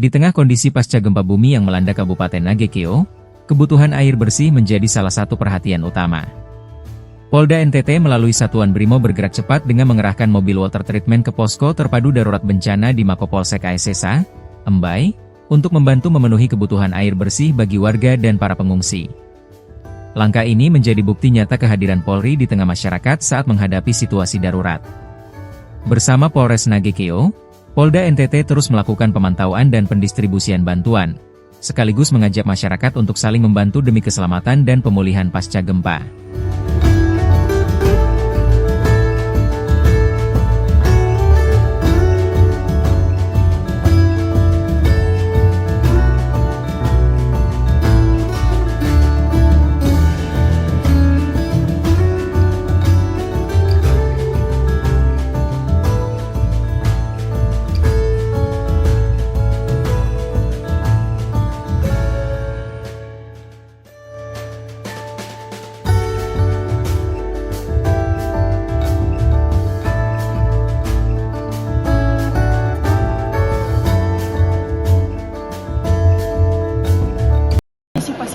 Di tengah kondisi pasca gempa bumi yang melanda Kabupaten Nagekeo, kebutuhan air bersih menjadi salah satu perhatian utama. Polda NTT melalui Satuan Brimo bergerak cepat dengan mengerahkan mobil water treatment ke posko terpadu darurat bencana di Makopolsek Aesesa, Embai, untuk membantu memenuhi kebutuhan air bersih bagi warga dan para pengungsi. Langkah ini menjadi bukti nyata kehadiran Polri di tengah masyarakat saat menghadapi situasi darurat. Bersama Polres Nagekeo, Polda NTT terus melakukan pemantauan dan pendistribusian bantuan, sekaligus mengajak masyarakat untuk saling membantu demi keselamatan dan pemulihan pasca gempa.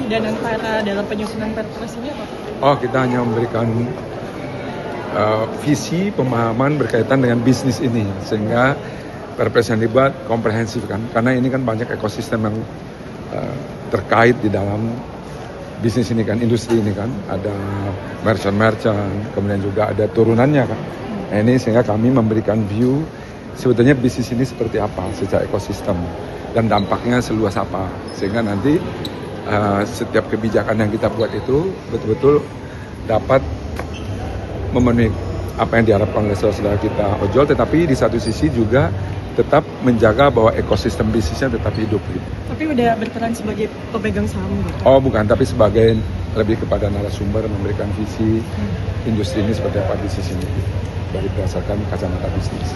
Danantara dalam penyusunan Perpres ini apa? Kita hanya memberikan visi, pemahaman berkaitan dengan bisnis ini, sehingga Perpres yang dibuat komprehensif kan, karena ini kan banyak ekosistem yang terkait di dalam bisnis ini kan, industri ini kan, ada merchant, kemudian juga ada turunannya kan. Nah ini sehingga kami memberikan view sebetulnya bisnis ini seperti apa secara ekosistem dan dampaknya seluas apa, sehingga nanti setiap kebijakan yang kita buat itu betul-betul dapat memenuhi apa yang diharapkan oleh saudara kita ojol, tetapi di satu sisi juga tetap menjaga bahwa ekosistem bisnisnya tetap hidup gitu. Tapi udah berperan sebagai pemegang saham gitu? Bukan, tapi sebagai lebih kepada narasumber memberikan visi industri ini seperti apa bisnis ini dari berdasarkan kacamata bisnis.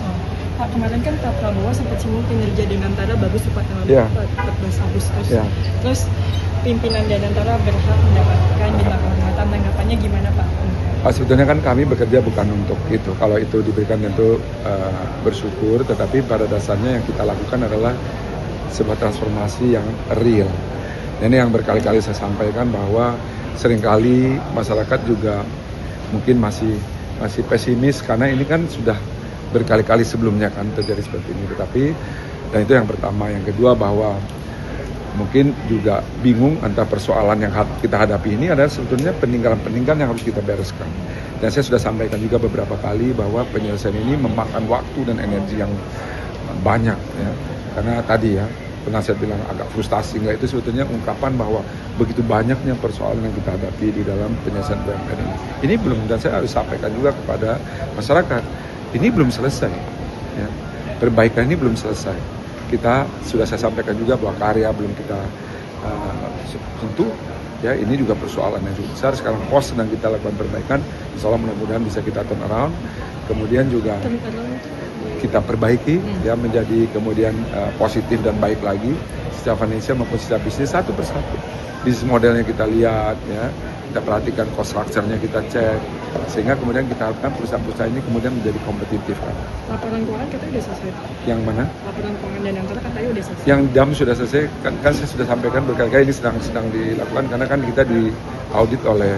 Pak, kemarin kan Pak Prabowo sempat singgung kinerja Danantara bagus di tanggal 14 Agustus. Terus pimpinan Danantara berhak mendapatkan bintang kehormatan, tanggapannya gimana Pak? Sebetulnya kan kami bekerja bukan untuk itu. Kalau itu diberikan tentu bersyukur, tetapi pada dasarnya yang kita lakukan adalah sebuah transformasi yang real. Ini yang berkali-kali saya sampaikan bahwa seringkali masyarakat juga mungkin masih pesimis karena ini kan sudah berkali-kali sebelumnya kan terjadi seperti ini. Tetapi dan itu yang pertama. Yang kedua bahwa mungkin juga bingung antara persoalan yang kita hadapi ini adalah sebetulnya peninggalan-peninggalan yang harus kita bereskan. Dan saya sudah sampaikan juga beberapa kali bahwa penyelesaian ini memakan waktu dan energi yang banyak ya. Karena tadi ya, pernah saya bilang agak frustasi nggak, itu sebetulnya ungkapan bahwa begitu banyaknya persoalan yang kita hadapi di dalam penyelesaian BUMN ini. Ini belum, dan saya harus sampaikan juga kepada masyarakat, ini belum selesai. Ya. Perbaikan ini belum selesai. Kita sudah saya sampaikan juga bahwa karya belum kita sentuh. Ya, ini juga persoalan yang cukup besar. Sekarang pos sedang kita lakukan perbaikan. Insya Allah mudah-mudahan bisa kita turn around. Kemudian juga kita perbaiki ya menjadi kemudian positif dan baik lagi secara finansial maupun secara bisnis satu persatu. Bisnis modelnya kita lihat ya, kita perhatikan cost structure-nya kita cek, sehingga kemudian kita harapkan perusahaan-perusahaan ini kemudian menjadi kompetitif kan. Laporan keuangan katanya udah selesai. Yang mana? Laporan keuangan Danantara katanya udah selesai. Yang DAM sudah selesai, kan saya sudah sampaikan berkali-kali ini sedang dilakukan karena kan kita diaudit oleh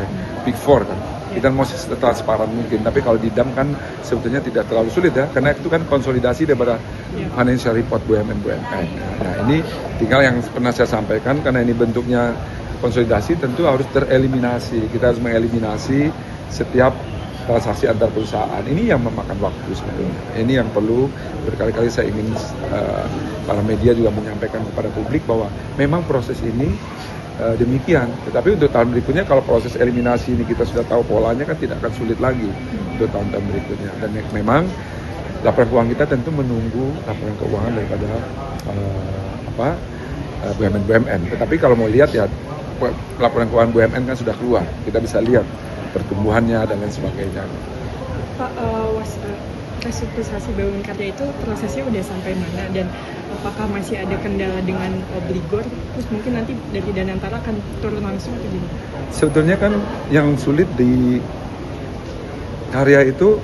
Big Four kan. Kita mau transparan mungkin, tapi kalau di DAM kan sebetulnya tidak terlalu sulit ya, karena itu kan konsolidasi daripada financial report BUMN. Nah ini tinggal yang pernah saya sampaikan, karena ini bentuknya konsolidasi tentu harus tereliminasi. Kita harus mengeliminasi setiap transaksi antar perusahaan. Ini yang memakan waktu sebetulnya. Ini yang perlu berkali-kali saya ingin para media juga menyampaikan kepada publik bahwa memang proses ini demikian. Tetapi untuk tahun berikutnya kalau proses eliminasi ini kita sudah tahu polanya kan tidak akan sulit lagi untuk tahun-tahun berikutnya. Dan memang laporan keuangan kita tentu menunggu laporan keuangan daripada BUMN. Tetapi kalau mau lihat ya laporan keuangan BUMN kan sudah keluar. Kita bisa lihat pertumbuhannya dan lain sebagainya. Pak, restrukturisasi BUMN Karya itu prosesnya udah sampai mana, dan apakah masih ada kendala dengan obligor? Terus mungkin nanti dari Danantara akan turun langsung atau gimana? Sebetulnya kan yang sulit di Karya itu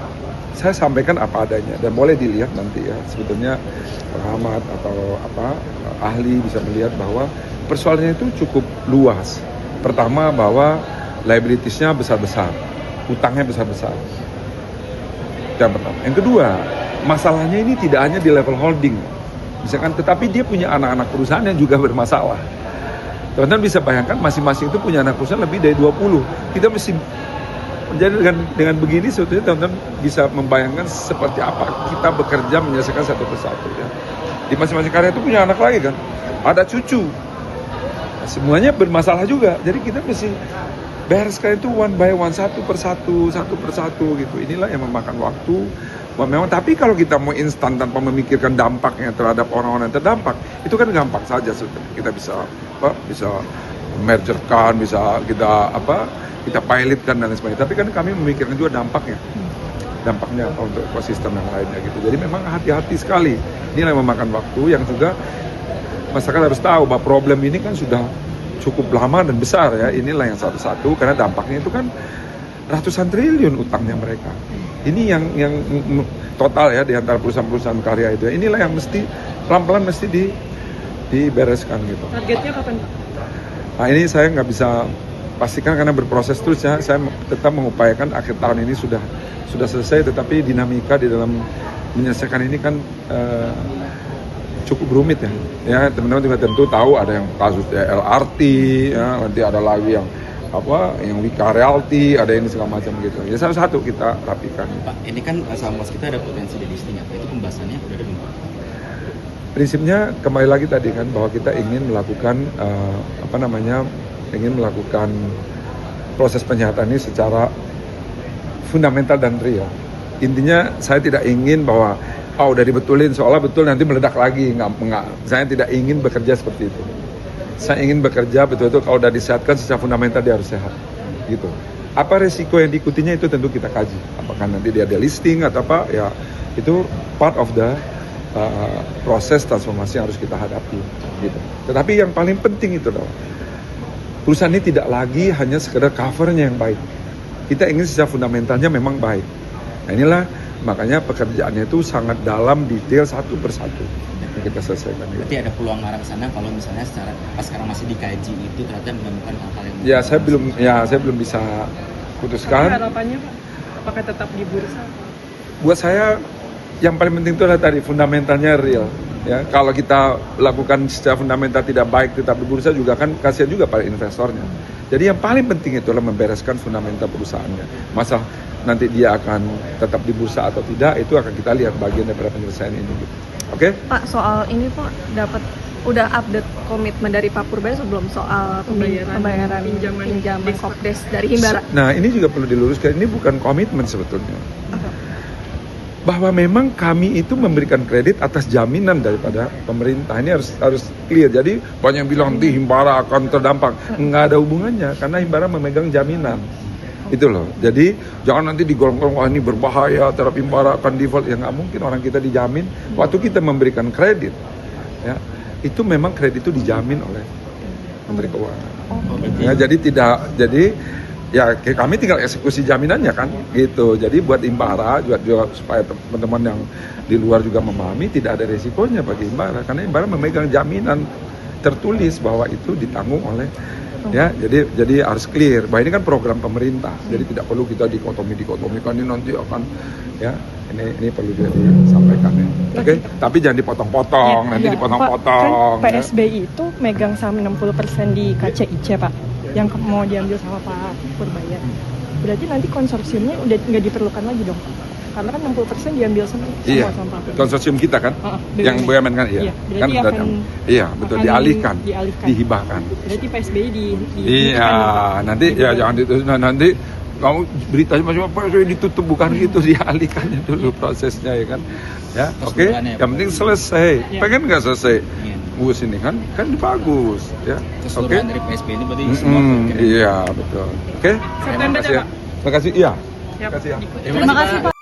saya sampaikan apa adanya dan boleh dilihat nanti ya, sebetulnya pengamat atau ahli bisa melihat bahwa persoalannya itu cukup luas. Pertama bahwa liabilitiesnya besar-besar, utangnya besar-besar. Yang pertama. Yang kedua, masalahnya ini tidak hanya di level holding, misalkan, tetapi dia punya anak-anak perusahaan yang juga bermasalah. Teman-teman bisa bayangkan masing-masing itu punya anak perusahaan lebih dari 20. Kita mesti. Jadi dengan begini sebetulnya teman-teman bisa membayangkan seperti apa kita bekerja menyelesaikan satu persatu ya. Di masing-masing karya itu punya anak lagi kan, ada cucu, semuanya bermasalah juga. Jadi kita mesti bereskan itu one by one, satu persatu gitu. Inilah yang memakan waktu. Memang tapi kalau kita mau instan tanpa memikirkan dampaknya terhadap orang-orang yang terdampak, itu kan gampang saja sebetulnya. Kita bisa mergerkan, bisa kita pilotkan dan lain sebagainya. Tapi kan kami memikirkan juga dampaknya apa untuk ekosistem yang lainnya gitu. Jadi memang hati-hati sekali. Inilah yang memakan waktu, yang juga masyarakat harus tahu bahwa problem ini kan sudah cukup lama dan besar ya. Inilah yang satu-satu, karena dampaknya itu kan ratusan triliun utangnya mereka. Ini yang total ya di antara perusahaan-perusahaan karya itu. Inilah yang mesti pelan-pelan mesti dibereskan gitu. Targetnya kapan Pak? Nah ini saya nggak bisa pastikan karena berproses terus ya. Saya tetap mengupayakan akhir tahun ini sudah selesai, tetapi dinamika di dalam menyelesaikan ini kan cukup rumit ya. Ya teman-teman juga tentu tahu ada yang kasus LRT, ya, nanti ada lagi yang Wika Realty, ada ini segala macam gitu. Ya satu-satu kita rapikan. Pak, ini kan saham was kita ada potensi delisting, apa itu pembahasannya udah ada belum Pak? Prinsipnya kembali lagi tadi kan bahwa kita ingin melakukan ingin melakukan proses penyihatan ini secara fundamental dan real. Intinya saya tidak ingin bahwa udah dibetulin seolah betul nanti meledak lagi. Enggak. Saya tidak ingin bekerja seperti itu. Saya ingin bekerja betul-betul kalau udah disehatkan secara fundamental dia harus sehat. Gitu. Apa resiko yang diikutinya itu tentu kita kaji. Apakah nanti dia ada listing atau apa, ya itu part of the proses transformasi yang harus kita hadapi. Gitu. Tetapi yang paling penting itu adalah perusahaan ini tidak lagi hanya sekedar covernya yang baik. Kita ingin secara fundamentalnya memang baik. Nah inilah makanya pekerjaannya itu sangat dalam, detail, satu persatu yang kita selesaikan. Berarti ada peluang arah ke sana kalau misalnya sekarang masih dikaji itu ternyata menemukan hal-hal yang... Saya belum bisa putuskan. Tapi harapannya Pak, apakah tetap di bursa? Buat saya yang paling penting itu adalah tadi fundamentalnya real. Ya, kalau kita lakukan secara fundamental tidak baik tetap di bursa juga kan kasihan juga pada investornya. Jadi yang paling penting itu adalah membereskan fundamental perusahaannya. Masa nanti dia akan tetap di bursa atau tidak, itu akan kita lihat bagian daripada penyelesaian ini. Gitu. Oke? Pak, soal ini Pak udah update komitmen dari Pak Purbaya sebelum soal pembayaran pinjaman Kopdes dari Himbara. Nah ini juga perlu diluruskan, ini bukan komitmen sebetulnya. Bahwa memang kami itu memberikan kredit atas jaminan daripada pemerintah. Ini harus clear. Jadi banyak yang bilang nanti Himbara akan terdampak. Nggak ada hubungannya karena Himbara memegang jaminan. Itu loh. Jadi jangan nanti digolong-golong wah ini berbahaya terhadap Himbara akan default. Ya nggak mungkin, orang kita dijamin. Waktu kita memberikan kredit, ya itu memang kredit itu dijamin oleh Menteri Keuangan. Ya, jadi ya kami tinggal eksekusi jaminannya kan gitu. Jadi buat Himbara juga supaya teman-teman yang di luar juga memahami tidak ada resikonya bagi Himbara karena Himbara memegang jaminan tertulis bahwa itu ditanggung oleh ya. Jadi harus clear bahwa ini kan program pemerintah. Jadi tidak perlu kita dikotomikan ini nanti akan ya ini perlu disampaikan ya. Oke? Tapi jangan dipotong-potong, nanti dipotong-potong. Kan PSBI itu megang saham 60% di KCIC Pak, yang mau diambil sama Pak Purbaya. Berarti nanti konsorsiumnya udah nggak diperlukan lagi dong? Karena kan 60% diambil sama Pak Purbaya. Konsorsium kita kan? Yang BUMN kan? Iya. Berarti kan betul dialihkan, dihibahkan. Berarti PSBI iya, nanti ya jangan nanti kamu beritanya macam apa ditutup, bukan gitu, dialihkannya dulu prosesnya ya kan. Ya, oke. Yang penting selesai. Pengen nggak selesai? Bagus ini kan bagus ya. Oke. Dari PSB ini berarti semua. Iya betul. Oke. September ya Pak. Terima kasih. Iya. Terima kasih ya. Terima kasih Pak.